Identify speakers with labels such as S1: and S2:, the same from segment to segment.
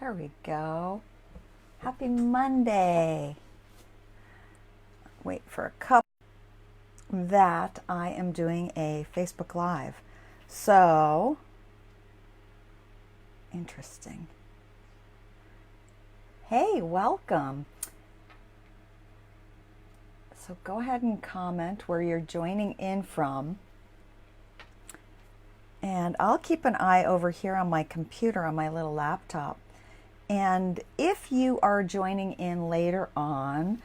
S1: There we go. Happy Monday. Wait for a couple that I am doing a Facebook Live. So, interesting. Hey, welcome. So go ahead and comment where you're joining in from. And I'll keep an eye over here on my computer, on my little laptop. And if you are joining in later on,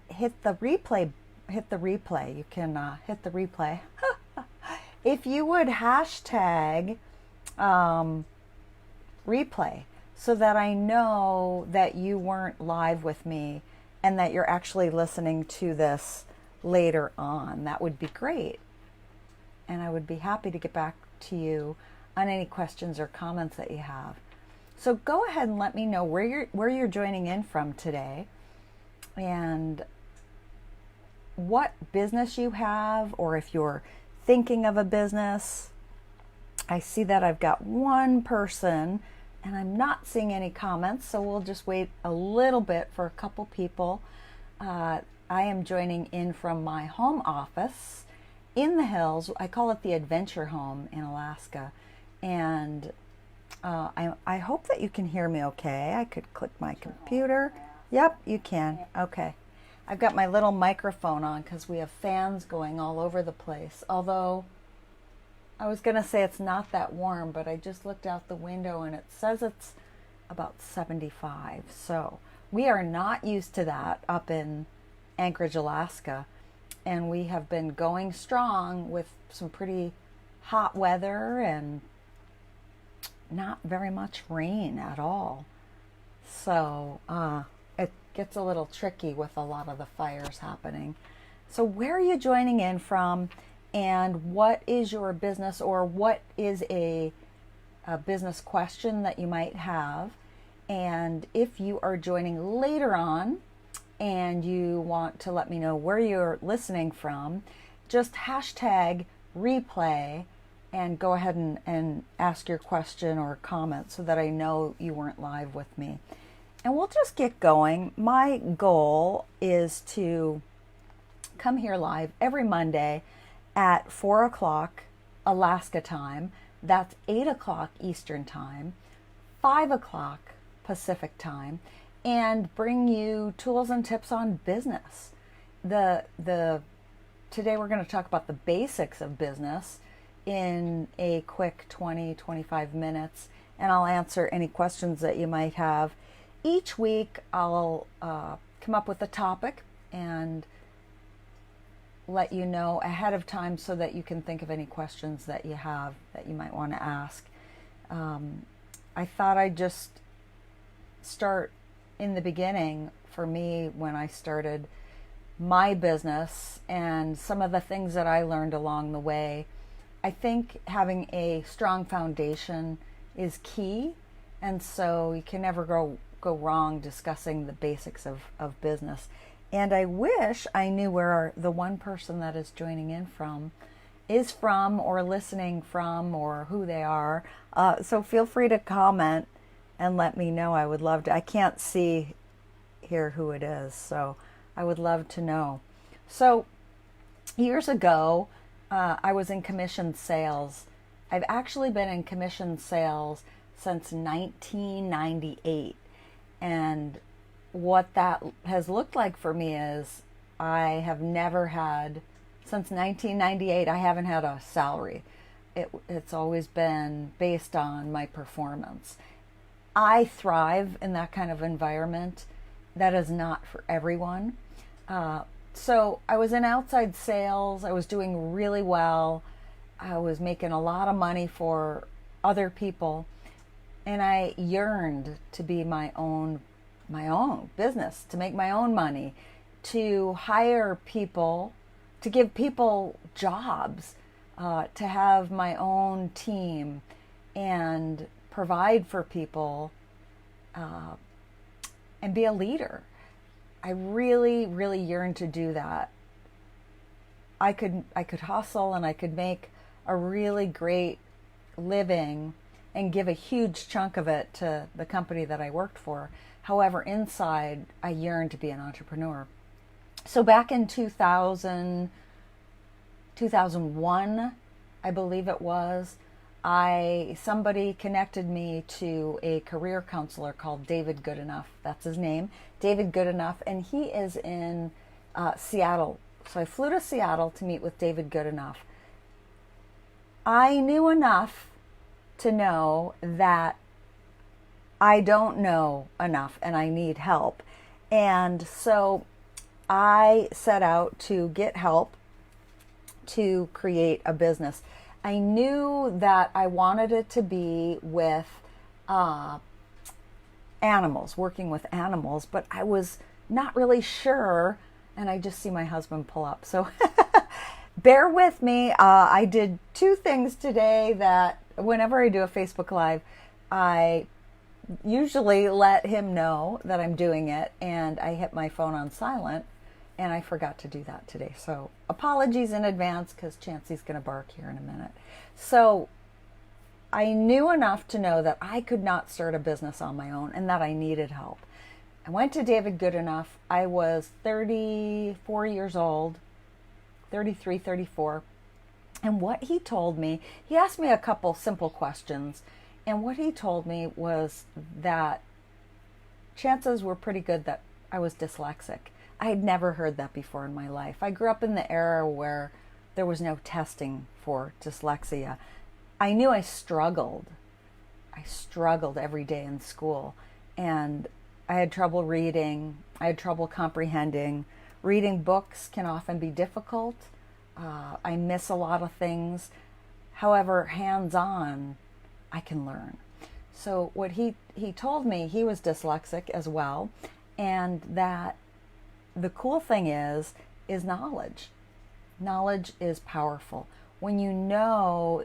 S1: hit the replay. You can hit the replay. If you would hashtag replay so that I know that you weren't live with me and that you're actually listening to this later on, that would be great. And I would be happy to get back to you on any questions or comments that you have. So go ahead and let me know where you're joining in from today and what business you have, or if you're thinking of a business. I see that I've got one person and I'm not seeing any comments, so we'll just wait a little bit for a couple people. I am joining in from my home office in the hills. I call it the Adventure Home in Alaska. And I hope that you can hear me okay. I could click my computer. Yep, you can. Okay. I've got my little microphone on because we have fans going all over the place. Although I was going to say it's not that warm, but I just looked out the window and it says it's about 75. So we are not used to that up in Anchorage, Alaska. And we have been going strong with some pretty hot weather and not very much rain at all. So it gets a little tricky with a lot of the fires happening. So where are you joining in from, and what is your business, or what is a business question that you might have? And if you are joining later on and you want to let me know where you're listening from, just hashtag replay and go ahead and ask your question or comment so that I know you weren't live with me. And we'll just get going. My goal is to come here live every Monday at 4 o'clock Alaska time. That's 8 o'clock Eastern time, 5 o'clock Pacific time, and bring you tools and tips on business. Today we're going to talk about the basics of business in a quick 20-25 minutes, and I'll answer any questions that you might have. Each week I'll come up with a topic and let you know ahead of time so that you can think of any questions that you have that you might want to ask. I thought I'd just start in the beginning for me when I started my business and some of the things that I learned along the way. I think having a strong foundation is key, and so you can never go wrong discussing the basics of business. And I wish I knew where the one person that is joining in is from, or listening from, or who they are. So feel free to comment and let me know. I would love to. I can't see here who it is, so I would love to know. So years ago, I was in commission sales. I've actually been in commission sales since 1998. And what that has looked like for me is I have never had, since 1998, I haven't had a salary. It's always been based on my performance. I thrive in that kind of environment. That is not for everyone. So I was in outside sales. I was doing really well. I was making a lot of money for other people. And I yearned to be my own business, to make my own money, to hire people, to give people jobs, to have my own team and provide for people, and be a leader. I really, really yearned to do that. I could hustle and I could make a really great living and give a huge chunk of it to the company that I worked for. However, inside, I yearned to be an entrepreneur. So back in 2001, I believe it was, somebody connected me to a career counselor called David Goodenough. That's his name, David Goodenough, and he is in Seattle. So I flew to Seattle to meet with David Goodenough. I knew enough to know that I don't know enough and I need help. And so I set out to get help to create a business. I knew that I wanted it to be with animals, working with animals, but I was not really sure. And I just see my husband pull up. So bear with me. I did two things today that whenever I do a Facebook Live, I usually let him know that I'm doing it, and I hit my phone on silent, and I forgot to do that today. So apologies in advance, because Chancey's going to bark here in a minute. So I knew enough to know that I could not start a business on my own and that I needed help. I went to David Goodenough. I was 34 years old, 33, 34. And what he told me, he asked me a couple simple questions. And what he told me was that chances were pretty good that I was dyslexic. I had never heard that before in my life. I grew up in the era where there was no testing for dyslexia. I knew I struggled. I struggled every day in school. And I had trouble reading. I had trouble comprehending. Reading books can often be difficult. I miss a lot of things. However, hands-on, I can learn. So what he told me, he was dyslexic as well, and that the cool thing is knowledge. Knowledge is powerful. When you know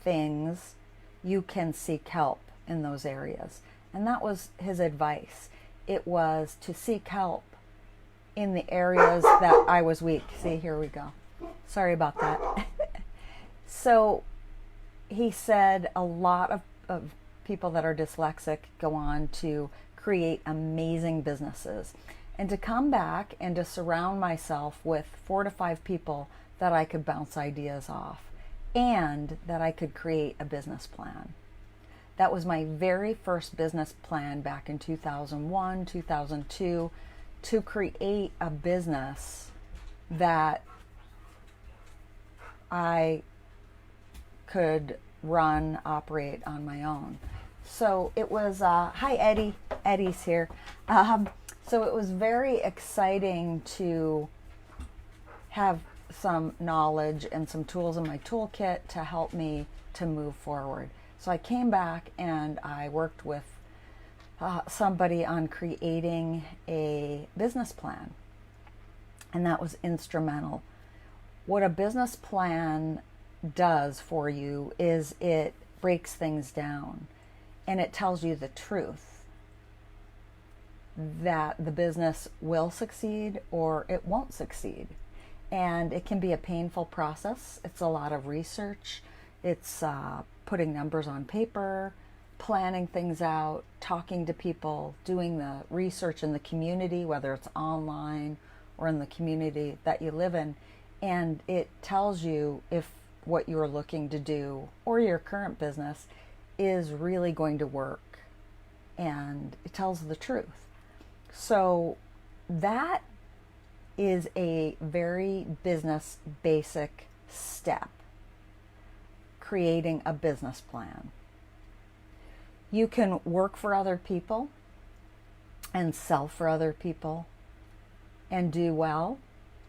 S1: things, you can seek help in those areas. And that was his advice. It was to seek help in the areas that I was weak. See, here we go. Sorry about that. So he said a lot of people that are dyslexic go on to create amazing businesses. And to come back and to surround myself with 4 to 5 people that I could bounce ideas off, and that I could create a business plan. That was my very first business plan back in 2001, 2002, to create a business that I could run, operate on my own. So it was, hi Eddie, Eddie's here. So it was very exciting to have some knowledge and some tools in my toolkit to help me to move forward. So I came back and I worked with somebody on creating a business plan, and that was instrumental. What a business plan does for you is it breaks things down and it tells you the truth that the business will succeed or it won't succeed. And it can be a painful process. It's a lot of research. It's putting numbers on paper, planning things out, talking to people, doing the research in the community, whether it's online or in the community that you live in. And it tells you if what you're looking to do or your current business is really going to work. And it tells the truth. So that is a very business basic step, creating a business plan. You can work for other people and sell for other people and do well.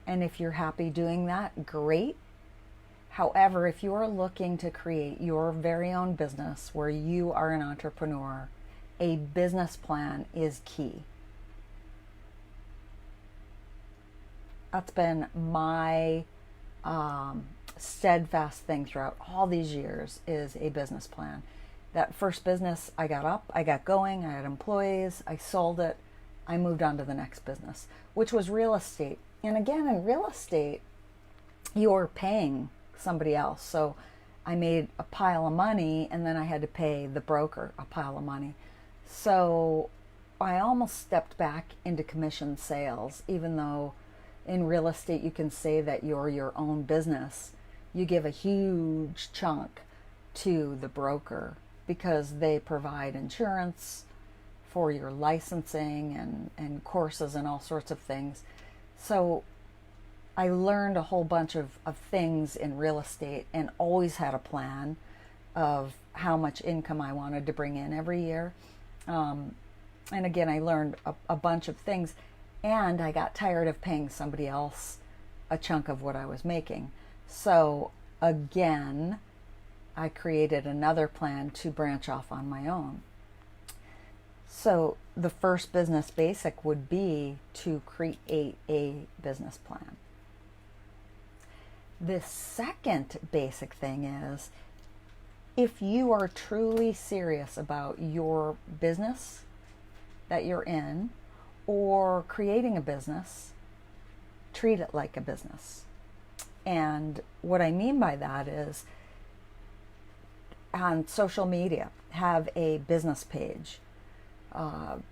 S1: And if you're happy doing that, great. However, if you are looking to create your very own business where you are an entrepreneur, a business plan is key. That's been my steadfast thing throughout all these years, is a business plan. That first business, I got up, I got going, I had employees, I sold it, I moved on to the next business, which was real estate. And again, in real estate, you're paying somebody else. So I made a pile of money, and then I had to pay the broker a pile of money. So I almost stepped back into commission sales, even though in real estate you can say that you're your own business. You give a huge chunk to the broker because they provide insurance for your licensing and courses and all sorts of things. So I learned a whole bunch of things in real estate, and always had a plan of how much income I wanted to bring in every year. And again, I learned a bunch of things, and I got tired of paying somebody else a chunk of what I was making. So again, I created another plan to branch off on my own. So the first business basic would be to create a business plan. The second basic thing is, if you are truly serious about your business that you're in, or creating a business, treat it like a business. And what I mean by that is, on social media, have a business page. On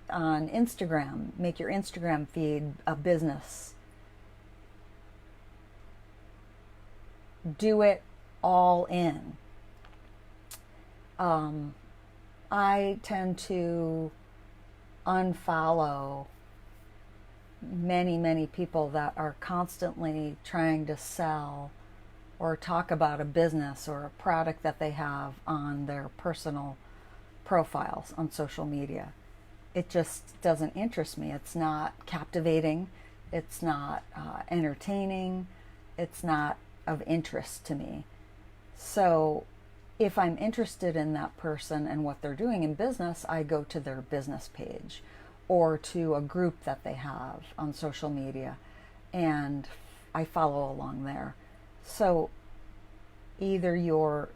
S1: Instagram, make your Instagram feed a business. Do it all in. I tend to unfollow many people that are constantly trying to sell or talk about a business or a product that they have on their personal profiles on social media. It just doesn't interest me. It's not captivating. It's not entertaining. It's not of interest to me. So if I'm interested in that person and what they're doing in business, I go to their business page or to a group that they have on social media, and I follow along there. So either you're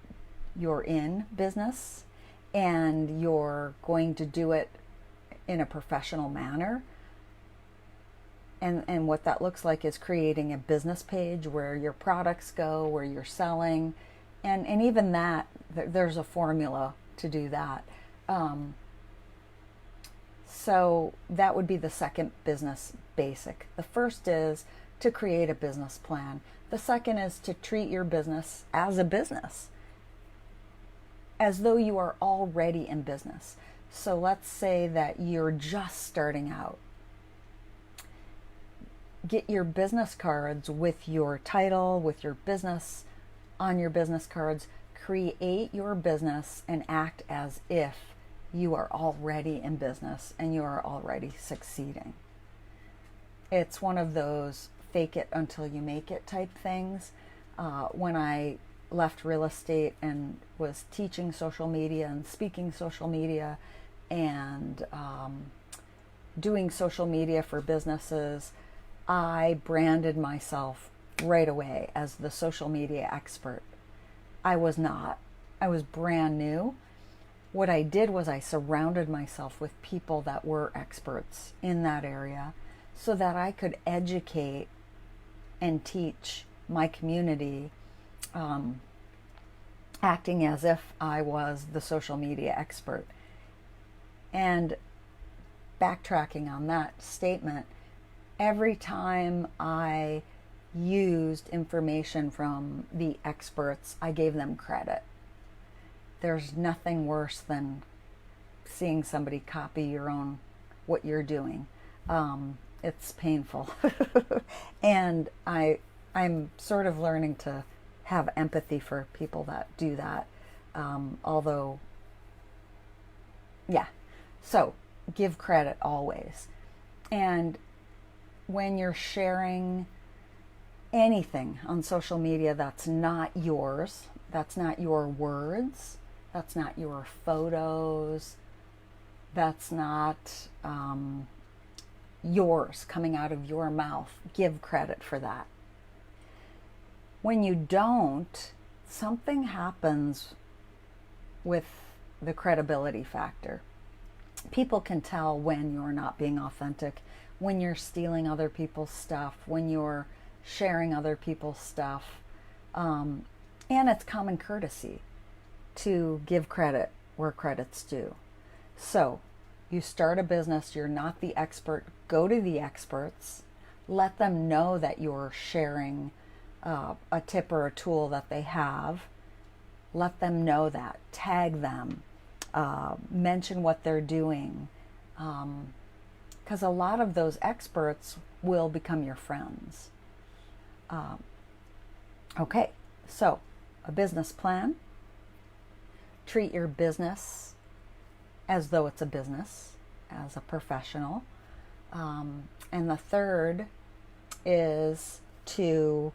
S1: in business and you're going to do it in a professional manner, and what that looks like is creating a business page where your products go, where you're selling, and even that, there's a formula to do that. So that would be the second business basic. The first is to create a business plan. The second is to treat your business as a business, as though you are already in business. So let's say that you're just starting out. Get your business cards with your title, with your business on your business cards. Create your business and act as if you are already in business and you are already succeeding. It's one of those fake it until you make it type things. When I left real estate and was teaching social media and speaking social media and doing social media for businesses, I branded myself right away as the social media expert. I was not. I was brand new. What I did was I surrounded myself with people that were experts in that area so that I could educate and teach my community, acting as if I was the social media expert. And backtracking on that statement, every time I used information from the experts, I gave them credit. There's nothing worse than seeing somebody copy what you're doing. It's painful. And I'm sort of learning to have empathy for people that do that. Although, yeah. So give credit always. And when you're sharing anything on social media that's not yours, that's not your words, that's not your photos, that's not yours coming out of your mouth, give credit for that. When you don't, something happens with the credibility factor. People can tell when you're not being authentic, when you're stealing other people's stuff, when you're sharing other people's stuff. And it's common courtesy to give credit where credit's due. So you start a business, you're not the expert, go to the experts, let them know that you're sharing a tip or a tool that they have. Let them know that, tag them, mention what they're doing, because a lot of those experts will become your friends. Okay, so a business plan. Treat your business as though it's a business, as a professional. And the third is to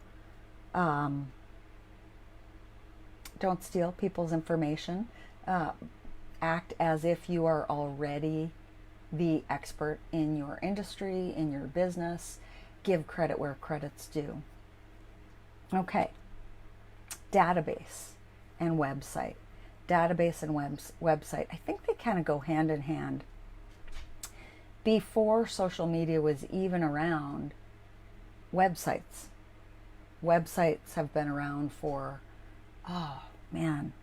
S1: don't steal people's information. Act as if you are already the expert in your industry, in your business. Give credit where credit's due. Okay, database and website. Database and website, I think they kind of go hand in hand. Before social media was even around, websites have been around for, oh man,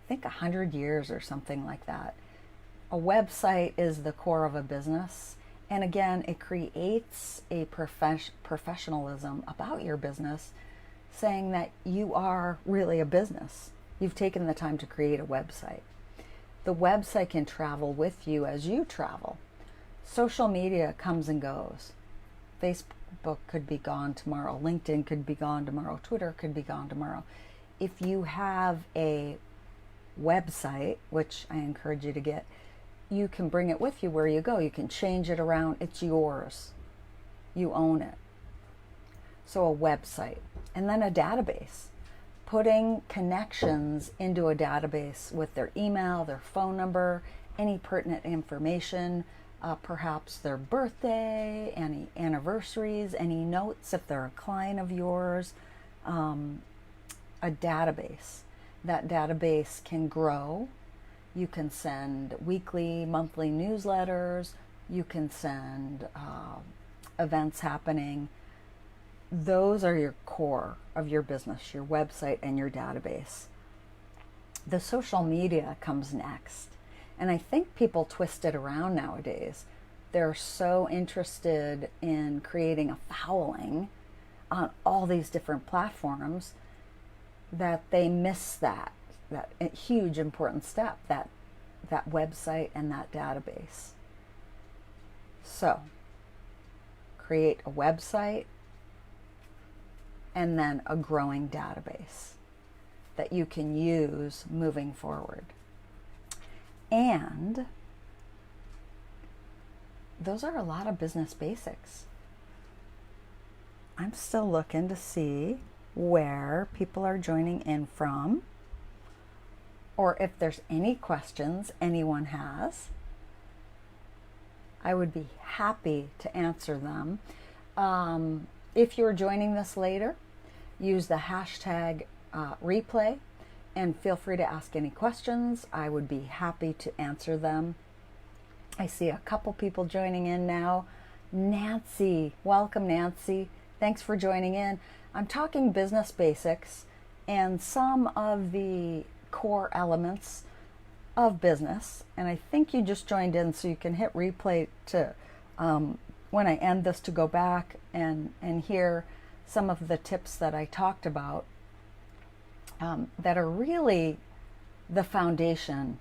S1: I think 100 years or something like that. A website is the core of a business. And again, it creates a professionalism about your business, saying that you are really a business. You've taken the time to create a website. The website can travel with you as you travel. Social media comes and goes. Facebook could be gone tomorrow. LinkedIn could be gone tomorrow. Twitter could be gone tomorrow. If you have a website, which I encourage you to get, you can bring it with you where you go. You can change it around. It's yours. You own it. So a website. And then a database. Putting connections into a database with their email, their phone number, any pertinent information, perhaps their birthday, any anniversaries, any notes if they're a client of yours. A database. That database can grow. You can send weekly, monthly newsletters. You can send events happening. Those are your core of your business, your website and your database. The social media comes next. And I think people twist it around nowadays. They're so interested in creating a following on all these different platforms that they miss that huge important step, that website and that database. So, create a website and then a growing database that you can use moving forward. And those are a lot of business basics. I'm still looking to see where people are joining in from, or if there's any questions anyone has. I would be happy to answer them. If you're joining this later, use the hashtag replay and feel free to ask any questions. I would be happy to answer them. I see a couple people joining in now. Nancy, welcome Nancy. Thanks for joining in. I'm talking business basics and some of the core elements of business. And I think you just joined in, so you can hit replay to when I end this to go back and hear some of the tips that I talked about that are really the foundation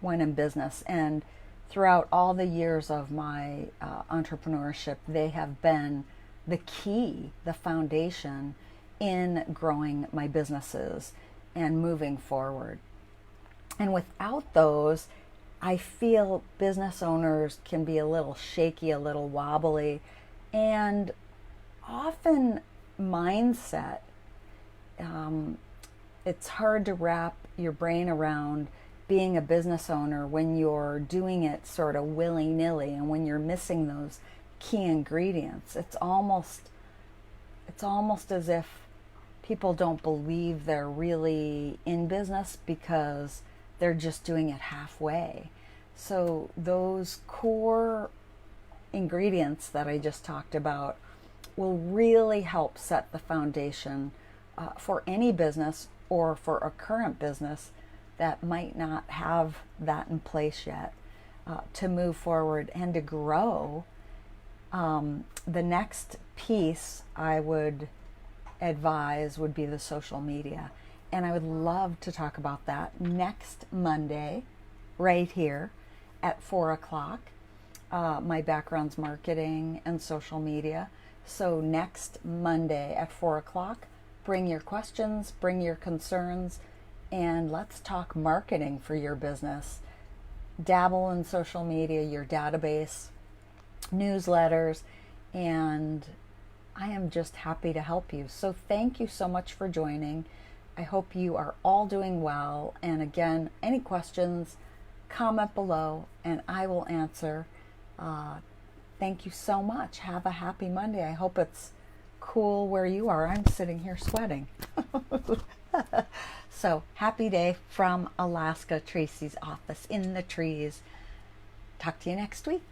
S1: when in business. And throughout all the years of my entrepreneurship, they have been the key, the foundation in growing my businesses and moving forward. And without those, I feel business owners can be a little shaky, a little wobbly, and often mindset. It's hard to wrap your brain around being a business owner when you're doing it sort of willy-nilly and when you're missing those key ingredients. It's almost as if people don't believe they're really in business because they're just doing it halfway. So those core ingredients that I just talked about will really help set the foundation for any business or for a current business that might not have that in place yet, to move forward and to grow. The next piece I would advise would be the social media. And I would love to talk about that next Monday, right here at 4 o'clock. My background's marketing and social media. So next Monday at 4 o'clock, bring your questions, bring your concerns, and let's talk marketing for your business. Dabble in social media, your database, newsletters, and I am just happy to help you. So thank you so much for joining. I hope you are all doing well. And again, any questions, comment below and I will answer. Thank you so much. Have a happy Monday. I hope it's cool where you are. I'm sitting here sweating. So happy day from Alaska, Tracy's office in the trees. Talk to you next week.